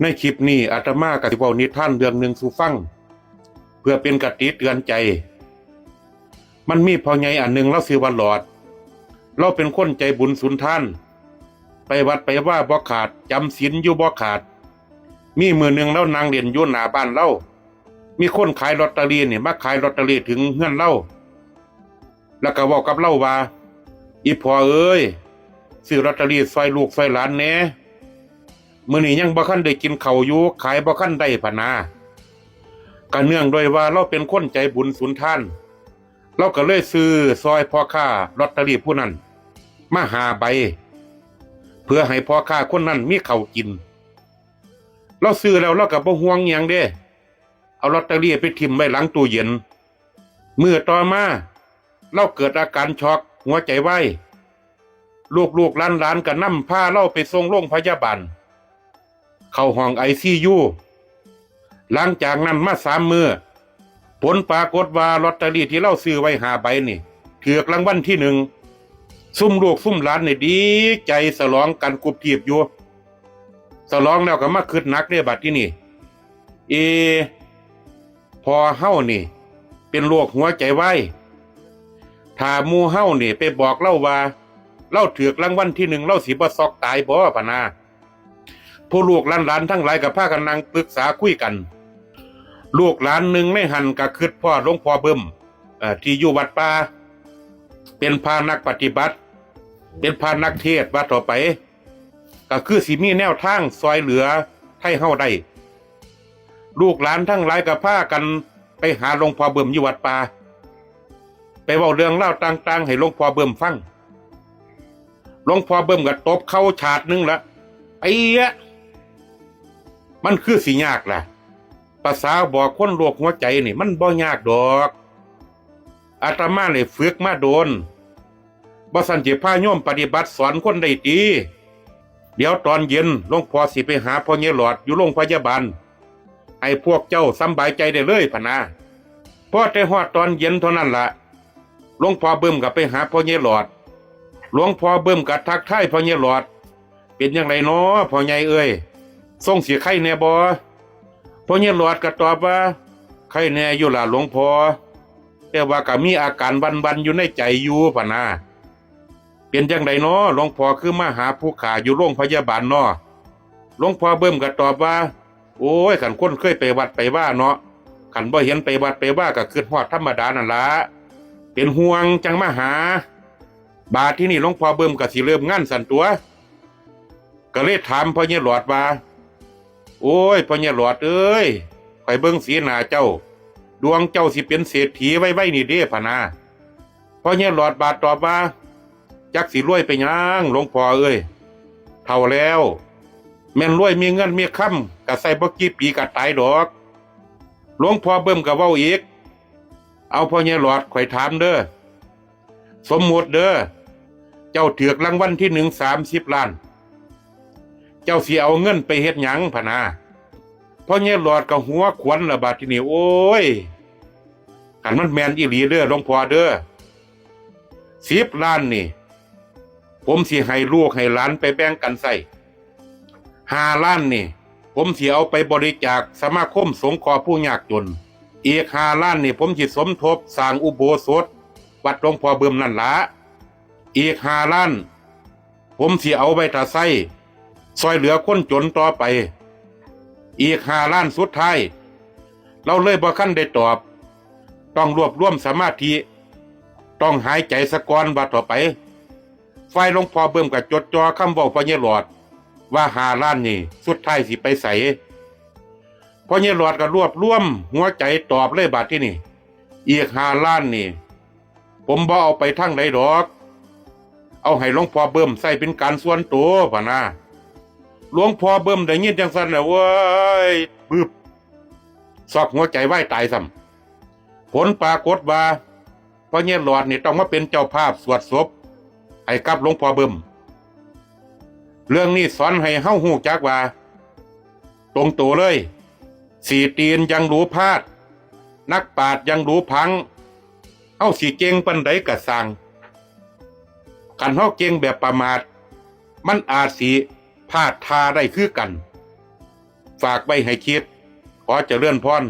ในคลิปนี้อาตมาก็สิเว้านิทานเรื่องหนึ่งสู่ฟังเพื่อเป็นคติเตือนใจมันมีพ่อใหญ่อันหนึ่งเราชื่อว่าหลอดเราเป็นคนใจบุญสุนทานไปวัดไปว่าบ่ขาดจำศีลอยู่บ่ขาดมีมื้อหนึ่งเรานั่งเล่นอยู่หน้าบ้านเรามีคนขายลอตเตอรี่นี่มาขายลอตเตอรี่ถึงเฮือนเราแล้วก็เว้ากับเราว่าอีพ่อเอ้ยซื้อลอตเตอรี่ซอยลูกซอยหลานแหน่มื้อนี้ยังบ่คันได้กินข้าวอยู่ขายบ่คันได้พะนาก็เนื่องด้วยว่าเราเป็นคนใจบุญสุนทานเราก็เลยซื้อซอยพ่อค้าลอตเตอรี่ผู้นั้นมา5 ใบเพื่อให้พ่อค้าคนนั้นมีข้าวกินเราซื้อแล้วเราก็บ่ห่วงหยังเด้เอาลอตเตอรี่ไปทิ่มไว้หลังตู้เย็นมื้อต่อมาเราเกิดอาการช็อกหัวใจวายลูกๆหลานๆก็นำพาเราไปส่งโรงพยาบาลเข้าห้อง ICU หลังจากนั้นมา3 มื้อผลปรากฏว่าลอตเตอรี่ที่เราซื้อไว้5 ใบนี่ถูกรางวัลที่1ซุ่มลูกซุ่มหลานนี่ดีใจฉลองกันกุบกีบอยู่ฉลองแล้วก็มาคิดหนักเด้บัดที่นี่พอเฮานี่เป็นโรคหัวใจวายถ้าหมู่เฮานี่ไปบอกเล่าว่าเราถูกรางวัลที่1เราสิบ่ซอกตายบ่ปะนาผู้ลูกหลานทั้งหลายก็พากันนั่งปรึกษาคุยกันลูกหลานหนึ่งในหันก็คิดพ่อหลวงพ่อเบิ่มที่อยู่วัดป่าเป็นพานักปฏิบัติเป็นพานักเทศน์ว่าต่อไปก็คือสิมีแนวทางซอยเหลือให้เฮาได้ลูกหลานทั้งหลายก็พากันไปหาหลวงพ่อเบิ่มอยู่วัดป่าไปเว้าเรื่องเล่าต่างๆให้หลวงพ่อเบิ่มฟังหลวงพ่อเบิ่มก็ตบเข้าฉาดนึงละไอ้ยะมันคือสิยากล่ะภาษาบอกคนโรคหัวใจนี่มันบ่ยากดอกอาตมาเลยฝึกมาโดนบ่ซั่นสิพาโยมปฏิบัติสอนคนได้ดีเดี๋ยวตอนเย็นหลวงพ่อสิไปหาพ่อใหญ่หลอดอยู่โรงพยาบาลให้พวกเจ้าสำบายใจได้เลยพะนะพอแต่ฮอดตอนเย็นเท่านั้นล่ะหลวงพ่อเบิ่มก็ไปหาพ่อใหญ่หลอดหลวงพ่อเบิ่มก็ทักทายพ่อใหญ่หลอดเป็นจังไดน้อพ่อใหญ่เอ้ยทรงสิไข้แน่บ่พ่อใหญ่หลอดก็ตอบว่าไข้แน่อยู่ล่ะหลวงพ่อแต่ว่าก็มีอาการวันๆอยู่ในใจอยู่พะนะเป็นจังไดน้อหลวงพ่อคือมาหาผู้ขาอยู่โรงพยาบาลน้อหลวงพ่อเบิ่มก็ตอบว่าโอ้ยคันคนเคยไปวัดไปว่าเนาะคันบ่เห็นไปวัดไปว่าก็คิดฮอดธรรมดานั่นล่ะเป็นห่วงจังมาหาบาดที่นี่หลวงพ่อเบิ่มก็สิเริ่มงานสั่นตัวก็เลยถามพ่อใหญ่หลอดว่าโอ้ยพ่อใหญ่หลอดเอ้ยข่อยเบิ่งสีหน้าเจ้าดวงเจ้าสิเป็นเศรษฐีไว้ๆนี่เด้พะนะพ่อใหญ่หลอดบาดตอบว่าจักสิรวยไปหยังหลวงพ่อเอ้ยเฒ่าแล้วแม่นรวยมีเงินมีค่ำก็ใส่บ่กี่ปีก็ตายดอกหลวงพ่อเบิ่มก็เว้าอีกเอาพ่อใหญ่หลอดข่อยถามเด้อสมมุติเด้อเจ้าถูกรางวัลที่30 ล้านเจ้าสิเอาเงินไปเฮ็ดหยังพะนะพ่อใหญ่หลอดก็หัวขวนละบาดทีนี้โอ้ยคันมันแม่นอีหลีเด้อหลวงพ่อเด้อ10 ล้านนี่ผมสิให้ลูกให้หลานไปแบ่งกันใช้5 ล้านนี่ผมสิเอาไปบริจาคสมาคมสงเคราะห์ผู้ยากจนอีก5 ล้านนี่ผมสิสมทบสร้างอุโบสถวัดหลวงพ่อเบิ่มนั่นล่ะอีก5 ล้านผมสิเอาไว้ถ้าใช้ซอยเหลือคนจนต่อไปอีก5 ล้านสุดท้ายเราเลยบ่คันได้ตอบต้องรวบรวมสมาธิต้องหายใจสะก่อนว่าต่อไปฝ่ายหลวงพ่อเบิ่มก็จดจ่อคำเว้าพ่อใหญ่หลอดว่า5 ล้านนี่สุดท้ายสิไปไสพ่อใหญ่หลอดก็รวบรวมหัวใจตอบเลยบัดที่นี่อีก5 ล้านนี่ผมบ่เอาไปทางใดดอกเอาให้หลวงพ่อเบิ่มใช้เป็นการส่วนตัวพะนะหลวงพ่อเบิ่มได้ยินจังซั่นแล้วเว้ยบึบซอกหัวใจวายตายซ้ำผลปรากฏว่าพ่อใหญ่หลอดนี่ต้องมาเป็นเจ้าภาพสวดศพให้กับหลวงพ่อเบิ่มเรื่องนี้สอนให้เฮาฮู้จักว่าตรงตัวเลยสีตีนยังรู้พลาดนักปราชญ์ยังรู้พังเฮาสิเก่งปานใดก็สร้างคันเฮาเก่งแบบประมาทมันอาจสิพลาดท่าได้คือกัน ฝากไว้ให้คิดขอเจริญพร